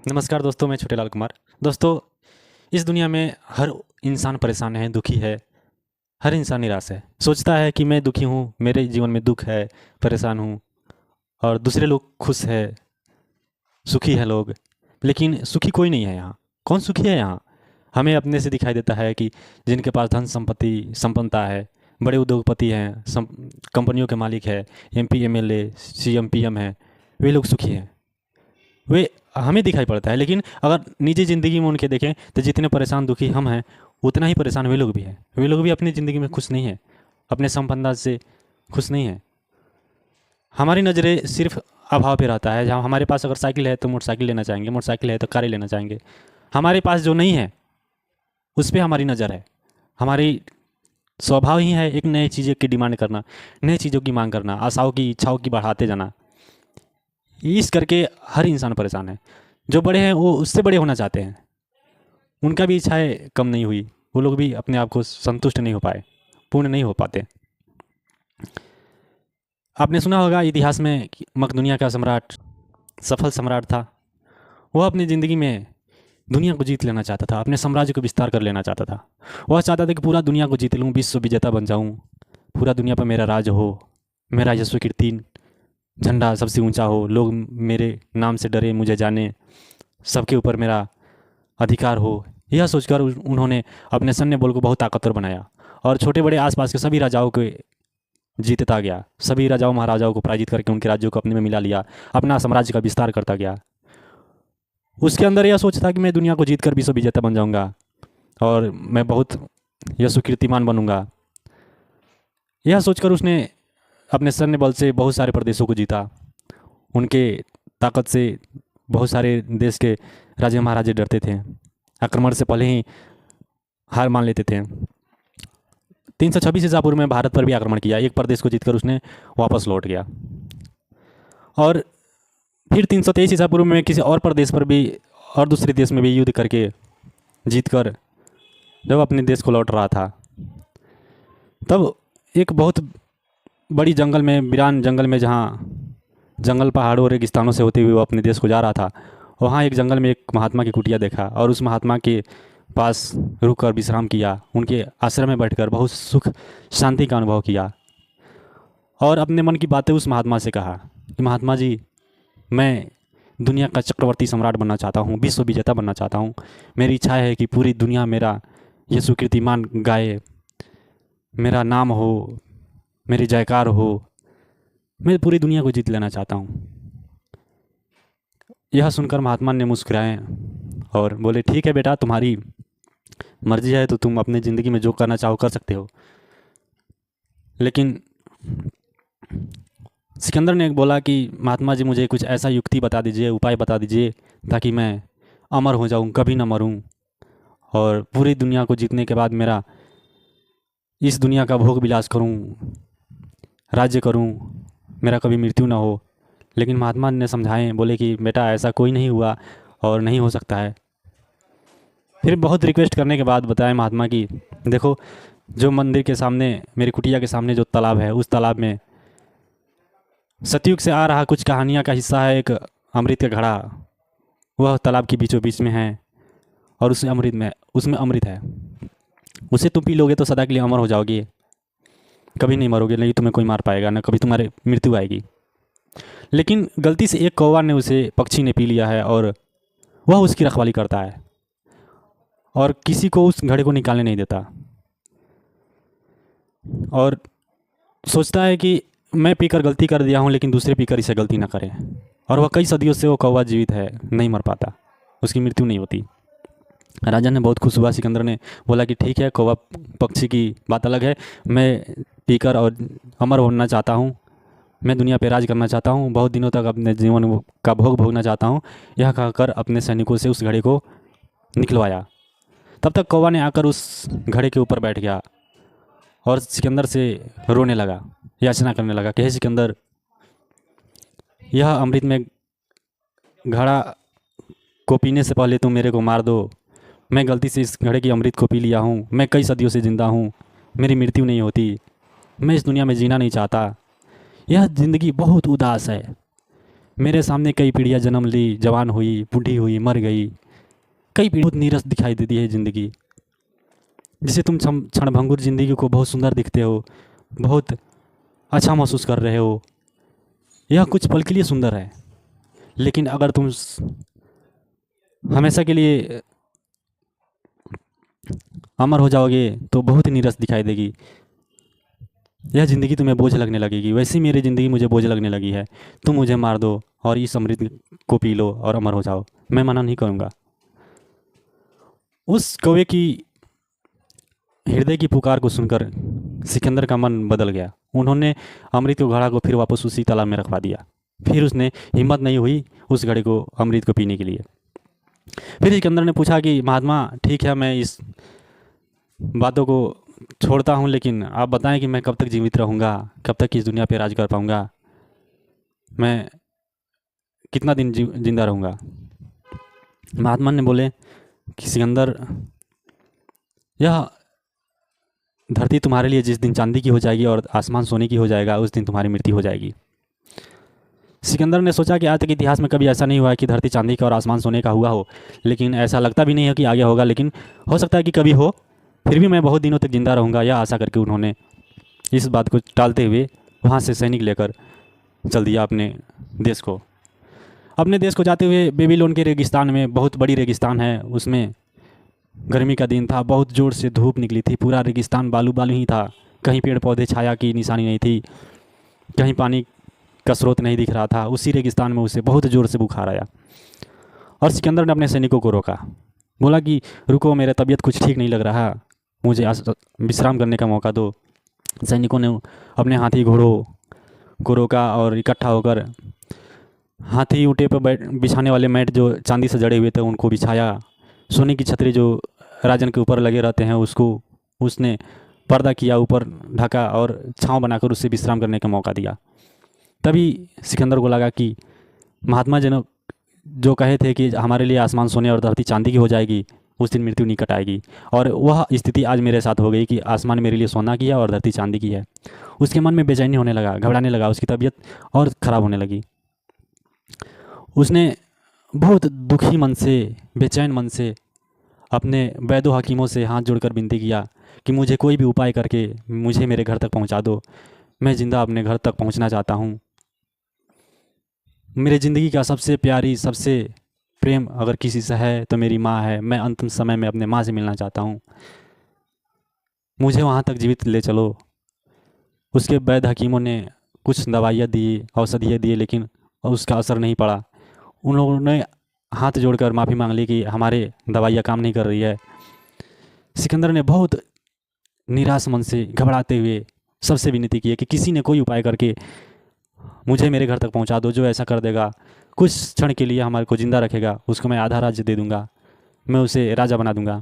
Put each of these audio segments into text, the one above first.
नमस्कार दोस्तों, मैं छोटेलाल कुमार। दोस्तों, इस दुनिया में हर इंसान परेशान है, दुखी है, हर इंसान निराश है। सोचता है कि मैं दुखी हूँ, मेरे जीवन में दुख है, परेशान हूँ, और दूसरे लोग खुश है, सुखी है लोग। लेकिन सुखी कोई नहीं है यहाँ। कौन सुखी है यहाँ? हमें अपने से दिखाई देता है कि जिनके पास धन संपत्ति संपन्नता है, बड़े उद्योगपति हैं, कंपनियों के मालिक है, एमपी एमएलए सीएम पीएम है, वे लोग सुखी हैं। वे हमें दिखाई पड़ता है, लेकिन अगर निजी ज़िंदगी में उनके देखें तो जितने परेशान दुखी हम हैं, उतना ही परेशान वे लोग भी हैं। वे लोग भी अपनी ज़िंदगी में खुश नहीं हैं, अपने संपन्नता से खुश नहीं हैं। हमारी नज़रें सिर्फ अभाव पे रहता है। जहाँ हमारे पास अगर साइकिल है तो मोटरसाइकिल लेना चाहेंगे, मोटरसाइकिल है तो कारें लेना चाहेंगे। हमारे पास जो नहीं है उस पर हमारी नज़र है। हमारी स्वभाव ही है एक नई चीज़ों की डिमांड करना, नई चीज़ों की मांग करना, आशाओं की इच्छाओं की बढ़ाते जाना। इस करके हर इंसान परेशान है। जो बड़े हैं वो उससे बड़े होना चाहते हैं, उनका भी इच्छाएं कम नहीं हुई, वो लोग भी अपने आप को संतुष्ट नहीं हो पाए, पूर्ण नहीं हो पाते। आपने सुना होगा इतिहास में कि मकदुनिया का सम्राट सफल सम्राट था। वह अपनी ज़िंदगी में दुनिया को जीत लेना चाहता था, अपने साम्राज्य को विस्तार कर लेना चाहता था। वह चाहता था कि पूरा दुनिया को जीत लूँ, विश्व विजेता बन जाऊँ, पूरा दुनिया पर मेरा राज हो, मेरा यशस्व कीर्ति झंडा सबसे ऊंचा हो, लोग मेरे नाम से डरे, मुझे जाने, सबके ऊपर मेरा अधिकार हो। यह सोचकर उन्होंने अपने सैन्य बल को बहुत ताकतवर बनाया और छोटे बड़े आसपास के सभी राजाओं को जीतता गया। सभी राजाओं महाराजाओं को पराजित करके उनके राज्यों को अपने में मिला लिया, अपना साम्राज्य का विस्तार करता गया। उसके अंदर यह सोच था कि मैं दुनिया को जीत कर विश्व विजेता बन जाऊंगा और मैं बहुत यशस्वी कीर्तिमान बनूंगा। यह सोचकर उसने अपने सैन्य बल से बहुत सारे प्रदेशों को जीता। उनके ताकत से बहुत सारे देश के राजे महाराजे डरते थे, आक्रमण से पहले ही हार मान लेते थे। 326 ईसा पूर्व में भारत पर भी आक्रमण किया, एक प्रदेश को जीतकर उसने वापस लौट गया। और फिर 323 ईसा पूर्व में किसी और प्रदेश पर भी और दूसरे देश में भी युद्ध करके जीतकर जब अपने देश को लौट रहा था, तब एक बहुत बड़ी जंगल में, वीरान जंगल में, जहाँ जंगल पहाड़ों और रेगिस्तानों से होते हुए वो अपने देश को जा रहा था, वहाँ एक जंगल में एक महात्मा की कुटिया देखा और उस महात्मा के पास रुक कर विश्राम किया। उनके आश्रम में बैठकर बहुत सुख शांति का अनुभव किया और अपने मन की बातें उस महात्मा से कहा कि महात्मा जी, मैं दुनिया का चक्रवर्ती सम्राट बनना चाहता हूँ, विश्व विजेता बनना चाहता हूँ। मेरी इच्छा है कि पूरी दुनिया मेरा यीशु कीर्तिमान गाए, मेरा नाम हो, मेरी जयकार हो, मैं पूरी दुनिया को जीत लेना चाहता हूँ। यह सुनकर महात्मा ने मुस्कुराए और बोले, ठीक है बेटा, तुम्हारी मर्जी है तो तुम अपनी ज़िंदगी में जो करना चाहो कर सकते हो। लेकिन सिकंदर ने बोला कि महात्मा जी, मुझे कुछ ऐसा युक्ति बता दीजिए, उपाय बता दीजिए, ताकि मैं अमर हो जाऊं, कभी ना मरूं, और पूरी दुनिया को जीतने के बाद मेरा इस दुनिया का भोग विलास करूं, राज्य करूं, मेरा कभी मृत्यु ना हो। लेकिन महात्मा ने समझाए, बोले कि बेटा, ऐसा कोई नहीं हुआ और नहीं हो सकता है। फिर बहुत रिक्वेस्ट करने के बाद बताया महात्मा की, देखो, जो मंदिर के सामने, मेरी कुटिया के सामने जो तालाब है, उस तालाब में सतयुग से आ रहा कुछ कहानियाँ का हिस्सा है, एक अमृत का घड़ा, वह तालाब के बीचों बीच में है और उसमें अमृत है। उसे तुम पी लोगे तो सदा के लिए अमर हो जाओगे, कभी नहीं मरोगे, नहीं तुम्हें कोई मार पाएगा, ना कभी तुम्हारे मृत्यु आएगी। लेकिन गलती से एक कौवा ने उसे, पक्षी ने पी लिया है और वह उसकी रखवाली करता है और किसी को उस घड़े को निकालने नहीं देता और सोचता है कि मैं पीकर गलती कर दिया हूँ, लेकिन दूसरे पीकर इसे गलती ना करें। और वह कई सदियों से वो कौवा जीवित है, नहीं मर पाता, उसकी मृत्यु नहीं होती। राजा ने बहुत खुश हुआ। सिकंदर ने बोला कि ठीक है, कौवा पक्षी की बात अलग है, मैं पीकर और अमर होना चाहता हूँ, मैं दुनिया पे राज करना चाहता हूँ, बहुत दिनों तक अपने जीवन का भोग भोगना चाहता हूँ। यह कहकर अपने सैनिकों से उस घड़े को निकलवाया। तब तक कौवा ने आकर उस घड़े के ऊपर बैठ गया और सिकंदर से रोने लगा, याचना करने लगा कि हे सिकंदर, यह अमृत में घड़ा को पीने से पहले तुम मेरे को मार दो। मैं गलती से इस घड़े की अमृत को पी लिया हूँ, मैं कई सदियों से ज़िंदा हूँ, मेरी मृत्यु नहीं होती, मैं इस दुनिया में जीना नहीं चाहता, यह ज़िंदगी बहुत उदास है, मेरे सामने कई पीढ़ियाँ जन्म ली, जवान हुई, बूढ़ी हुई, मर गई। कई पीढ़ी बहुत नीरस दिखाई देती है ज़िंदगी। जिसे तुम क्षणभंगुर ज़िंदगी को बहुत सुंदर दिखते हो, बहुत अच्छा महसूस कर रहे हो, यह कुछ पल के लिए सुंदर है, लेकिन अगर तुम हमेशा के लिए अमर हो जाओगे तो बहुत ही नीरस दिखाई देगी। यह ज़िंदगी तुम्हें बोझ लगने लगेगी। वैसी मेरी ज़िंदगी मुझे बोझ लगने लगी है। तुम मुझे मार दो और इस अमृत को पी लो और अमर हो जाओ, मैं मना नहीं करूँगा। उस कौवे की हृदय की पुकार को सुनकर सिकंदर का मन बदल गया। उन्होंने अमृत को घड़ा को फिर वापस उसी तालाब में रखवा दिया। फिर उसने हिम्मत नहीं हुई उस घड़े को अमृत को पीने के लिए। फिर सिकंदर ने पूछा कि महात्मा, ठीक है, मैं इस बातों को छोड़ता हूँ, लेकिन आप बताएं कि मैं कब तक जीवित रहूँगा, कब तक इस दुनिया पे राज कर पाऊँगा, मैं कितना दिन जिंदा रहूँगा। महात्मा ने बोले कि सिकंदर, यह धरती तुम्हारे लिए जिस दिन चांदी की हो जाएगी और आसमान सोने की हो जाएगा, उस दिन तुम्हारी मृत्यु हो जाएगी। सिकंदर ने सोचा कि आज तक इतिहास में कभी ऐसा नहीं हुआ कि धरती चांदी का और आसमान सोने का हुआ हो, लेकिन ऐसा लगता भी नहीं है कि आगे होगा, लेकिन हो सकता है कि कभी हो। फिर भी मैं बहुत दिनों तक जिंदा रहूँगा, यह आशा करके उन्होंने इस बात को टालते हुए वहाँ से सैनिक लेकर चल दिया अपने देश को। अपने देश को जाते हुए बेबीलोन के रेगिस्तान में, बहुत बड़ी रेगिस्तान है, उसमें गर्मी का दिन था, बहुत ज़ोर से धूप निकली थी, पूरा रेगिस्तान बालू बालू ही था, कहीं पेड़ पौधे छाया की निशानी नहीं थी, कहीं पानी का स्रोत नहीं दिख रहा था। उसी रेगिस्तान में उसे बहुत ज़ोर से बुखार आया और सिकंदर ने अपने सैनिकों को रोका, बोला कि रुको, मेरा तबीयत कुछ ठीक नहीं लग रहा, मुझे विश्राम करने का मौका दो। सैनिकों ने अपने हाथी घोड़ों को रोका और इकट्ठा होकर हाथी ऊँटे पर बिछाने वाले मैट जो चांदी से जड़े हुए थे उनको बिछाया। सोने की छतरी जो राजन के ऊपर लगे रहते हैं उसको उसने पर्दा किया, ऊपर ढका और छांव बनाकर उससे विश्राम करने का मौका दिया। तभी सिकंदर को लगा कि महात्मा जी ने जो कहे थे कि हमारे लिए आसमान सोने और धरती चांदी की हो जाएगी, उस दिन मृत्यु निकट आएगी, और वह स्थिति आज मेरे साथ हो गई कि आसमान मेरे लिए सोना की है और धरती चांदी की है। उसके मन में बेचैनी होने लगा, घबराने लगा, उसकी तबीयत और ख़राब होने लगी। उसने बहुत दुखी मन से, बेचैन मन से अपने वैद्य हकीमों से हाथ जोड़कर विनती किया कि मुझे कोई भी उपाय करके मुझे मेरे घर तक पहुंचा दो, मैं ज़िंदा अपने घर तक पहुंचना चाहता हूं। मेरे ज़िंदगी का सबसे प्यारी, सबसे प्रेम अगर किसी से है तो मेरी माँ है। मैं अंतिम समय में अपने माँ से मिलना चाहता हूँ, मुझे वहाँ तक जीवित ले चलो। उसके वैद्य हकीमों ने कुछ दवाइयाँ दी, औषधियाँ दिए, लेकिन उसका असर नहीं पड़ा। उन लोगों ने हाथ जोड़कर माफ़ी मांग ली कि हमारे दवाइयाँ काम नहीं कर रही है। सिकंदर ने बहुत निराश मन से, घबराते हुए सबसे विनती की कि किसी ने कोई उपाय करके मुझे मेरे घर तक पहुंचा दो। जो ऐसा कर देगा, कुछ क्षण के लिए हमारे को ज़िंदा रखेगा, उसको मैं आधा राज्य दे दूंगा, मैं उसे राजा बना दूंगा।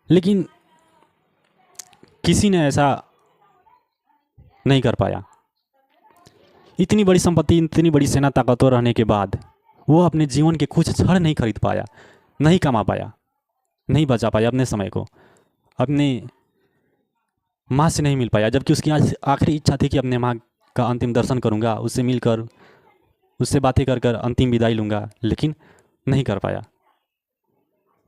लेकिन किसी ने ऐसा नहीं कर पाया। इतनी बड़ी संपत्ति, इतनी बड़ी सेना, ताकतवर रहने के बाद वो अपने जीवन के कुछ क्षण नहीं खरीद पाया, नहीं कमा पाया, नहीं बचा पाया अपने समय को, अपने माँ से नहीं मिल पाया, जबकि उसकी आज आखिरी इच्छा थी कि अपने माँ का अंतिम दर्शन करूँगा, उससे मिलकर, उससे बातें कर कर अंतिम विदाई लूँगा, लेकिन नहीं कर पाया।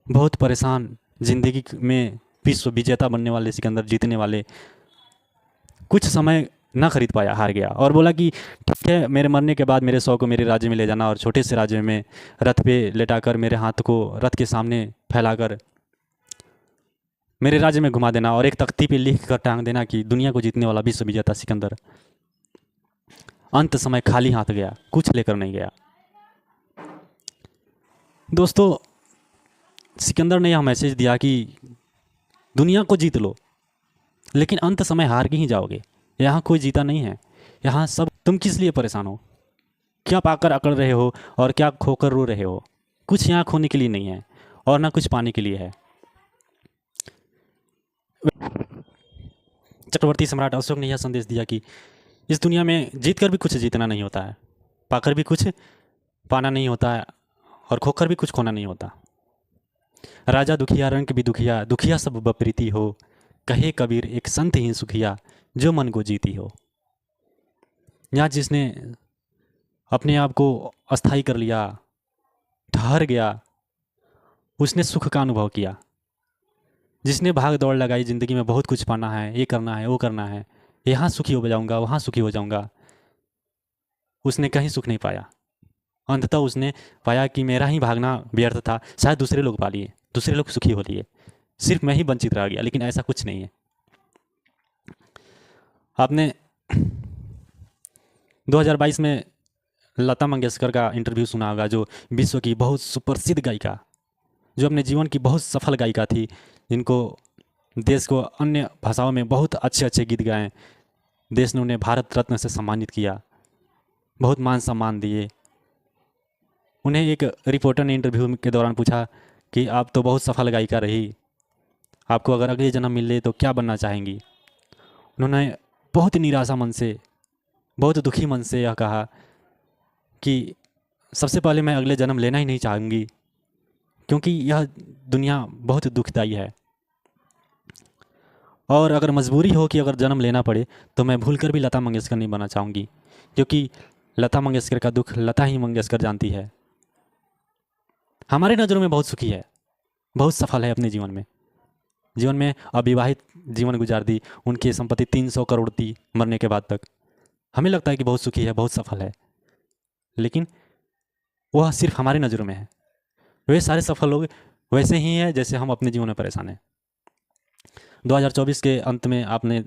बहुत परेशान, ज़िंदगी में विश्व विजेता बनने वाले सिकंदर, जीतने वाले, कुछ समय ना खरीद पाया, हार गया और बोला कि ठीक है, मेरे मरने के बाद मेरे शव को मेरे राज्य में ले जाना और छोटे से राज्य में रथ पे लेटाकर मेरे हाथ को रथ के सामने फैलाकर मेरे राज्य में घुमा देना और एक तख्ती पे लिख कर टांग देना कि दुनिया को जीतने वाला विश्व विजेता सिकंदर। अंत समय खाली हाथ गया, कुछ लेकर नहीं गया। दोस्तों, सिकंदर ने यह मैसेज दिया कि दुनिया को जीत लो, लेकिन अंत समय हार के ही जाओगे। यहाँ कोई जीता नहीं है, यहाँ सब, तुम किस लिए परेशान हो, क्या पाकर अकड़ रहे हो और क्या खोकर रो रहे हो। कुछ यहाँ खोने के लिए नहीं है और ना कुछ पाने के लिए है। चक्रवर्ती सम्राट अशोक ने यह संदेश दिया कि इस दुनिया में जीत कर भी कुछ जीतना नहीं होता है, पाकर भी कुछ पाना नहीं होता है और खोकर भी कुछ खोना नहीं होता। राजा दुखिया, रंग भी दुखिया, दुखिया सब बप्रीति हो, कहे कबीर एक संत ही सुखिया, जो मन को जीती हो। यहाँ जिसने अपने आप को अस्थायी कर लिया, ठहर गया, उसने सुख का अनुभव किया। जिसने भाग दौड़ लगाई, ज़िंदगी में बहुत कुछ पाना है, ये करना है, वो करना है, यहाँ सुखी हो जाऊँगा, वहाँ सुखी हो जाऊँगा, उसने कहीं सुख नहीं पाया। अंततः उसने पाया कि मेरा ही भागना व्यर्थ था, शायद दूसरे लोग पा लिए, दूसरे लोग सुखी हो लिए, सिर्फ मैं ही वंचित रह गया। लेकिन ऐसा कुछ नहीं है। आपने 2022 में लता मंगेशकर का इंटरव्यू सुना होगा, जो विश्व की बहुत सुप्रसिद्ध गायिका, जो अपने जीवन की बहुत सफल गायिका थी, जिनको देश को अन्य भाषाओं में बहुत अच्छे अच्छे गीत गाए, देश ने उन्हें भारत रत्न से सम्मानित किया, बहुत मान सम्मान दिए। उन्हें एक रिपोर्टर ने इंटरव्यू के दौरान पूछा कि आप तो बहुत सफल गायिका रही, आपको अगर अगले जन्म मिले तो क्या बनना चाहेंगी। उन्होंने बहुत निराशा मन से, बहुत दुखी मन से यह कहा कि सबसे पहले मैं अगले जन्म लेना ही नहीं चाहूँगी, क्योंकि यह दुनिया बहुत दुखदाई है, और अगर मजबूरी हो कि अगर जन्म लेना पड़े तो मैं भूलकर भी लता मंगेशकर नहीं बनना चाहूँगी, क्योंकि लता मंगेशकर का दुख लता ही मंगेशकर जानती है। हमारे नज़रों में बहुत सुखी है, बहुत सफल है अपने जीवन में अविवाहित जीवन गुजार दी, उनकी संपत्ति 300 करोड़ थी मरने के बाद तक। हमें लगता है कि बहुत सुखी है, बहुत सफल है, लेकिन वह सिर्फ हमारे नज़रों में है। वे सारे सफल लोग वैसे ही हैं जैसे हम अपने जीवन में परेशान हैं। 2024 के अंत में आपने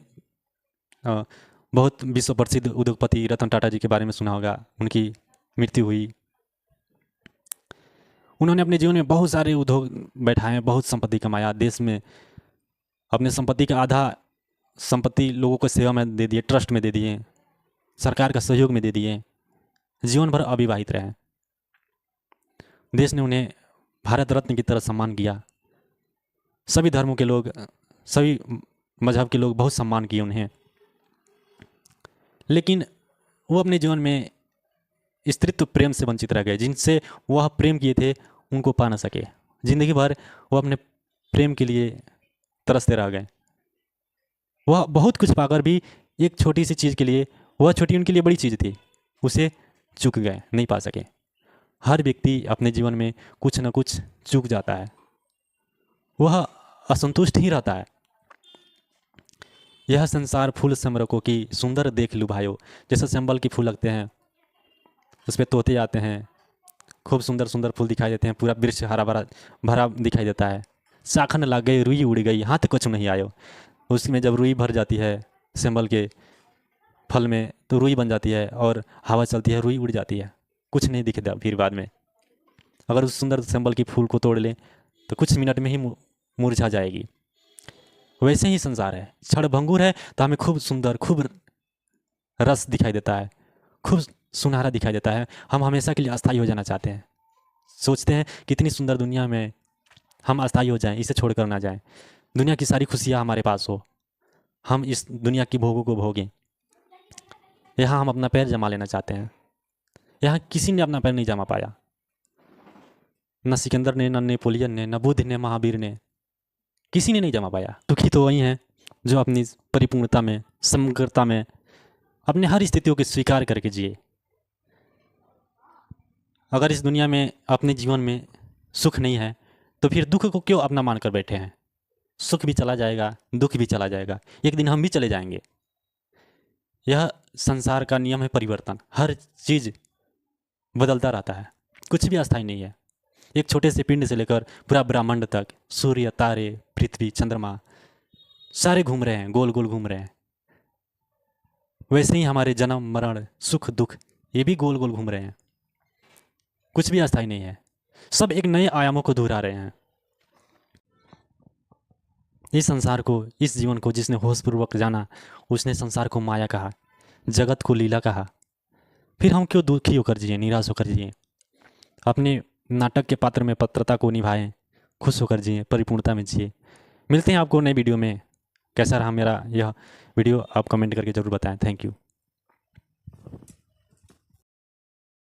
बहुत विश्व प्रसिद्ध उद्योगपति रतन टाटा जी के बारे में सुना होगा। उनकी मृत्यु हुई। उन्होंने अपने जीवन में बहुत सारे उद्योग बैठाए, बहुत संपत्ति कमाया, देश में अपने संपत्ति का आधा संपत्ति लोगों को सेवा में दे दिए, ट्रस्ट में दे दिए, सरकार का सहयोग में दे दिए, जीवन भर अविवाहित रहे। देश ने उन्हें भारत रत्न की तरह सम्मान किया। सभी धर्मों के लोग, सभी मजहब के लोग बहुत सम्मान किए उन्हें, लेकिन वो अपने जीवन में स्त्रीत्व प्रेम से वंचित रह गए। जिनसे वह प्रेम किए थे उनको पा ना सके। जिंदगी भर वो अपने प्रेम के लिए तरसते रह गए। वह बहुत कुछ पाकर भी एक छोटी सी चीज़ के लिए, वह छोटी उनके लिए बड़ी चीज़ थी, उसे चूक गए, नहीं पा सके। हर व्यक्ति अपने जीवन में कुछ न कुछ चूक जाता है, वह असंतुष्ट ही रहता है। यह संसार फूल समरकों की सुंदर देख लुभायो। जैसे चंबल के फूल लगते हैं, उस पर तोते आते हैं, खूब सुंदर सुंदर फूल दिखाई देते हैं, पूरा वृक्ष हरा भरा भरा दिखाई देता है। शाखन लग गई, रुई उड़ गई, हाथ कछु नहीं आयो। उसमें जब रुई भर जाती है चंबल के फल में, तो रुई बन जाती है और हवा चलती है, रुई उड़ जाती है, कुछ नहीं दिखता फिर बाद में। अगर उस सुंदर चंबल की फूल को तोड़ लें तो कुछ मिनट में ही मुरझा जाएगी। वैसे ही संसार है, क्षणभंगुर है, तो हमें खूब सुंदर, खूब रस दिखाई देता है, खूब सुनहरा दिखाई देता है। हम हमेशा के लिए अस्थायी हो जाना चाहते हैं, सोचते हैं कितनी सुंदर दुनिया में हम अस्थायी हो जाएं, इसे छोड़कर ना जाएं। दुनिया की सारी खुशियाँ हमारे पास हो, हम इस दुनिया की भोगों को भोगें। यहाँ हम अपना पैर जमा लेना चाहते हैं। यहाँ किसी ने अपना पैर नहीं जमा पाया, न सिकंदर ने, न नेपोलियन ने, न बुद्ध ने, महावीर ने, किसी ने नहीं जमा पाया। दुखी तो वही हैं जो अपनी परिपूर्णता में, समग्रता में, अपने हर स्थितियों को स्वीकार करके जिए। अगर इस दुनिया में, अपने जीवन में सुख नहीं है, तो फिर दुख को क्यों अपना मान कर बैठे हैं? सुख भी चला जाएगा, दुख भी चला जाएगा, एक दिन हम भी चले जाएंगे। यह संसार का नियम है परिवर्तन। हर चीज़ बदलता रहता है, कुछ भी अस्थायी नहीं है। एक छोटे से पिंड से लेकर पूरा ब्रह्मांड तक, सूर्य, तारे, पृथ्वी, चंद्रमा, सारे घूम रहे हैं, गोल गोल घूम रहे हैं। वैसे ही हमारे जन्म, मरण, सुख, दुख, ये भी गोल गोल घूम रहे हैं। कुछ भी अस्थायी नहीं है, सब एक नए आयामों को दोहरा रहे हैं। इस संसार को, इस जीवन को जिसने होशपूर्वक जाना, उसने संसार को माया कहा, जगत को लीला कहा। फिर हम क्यों दुखी होकर जिए, निराश होकर जिए? अपने नाटक के पात्र में पात्रता को निभाएं, खुश होकर जिए, परिपूर्णता में जिए। मिलते हैं आपको नए वीडियो में। कैसा रहा मेरा यह वीडियो आप कमेंट करके ज़रूर बताएं। Thank you.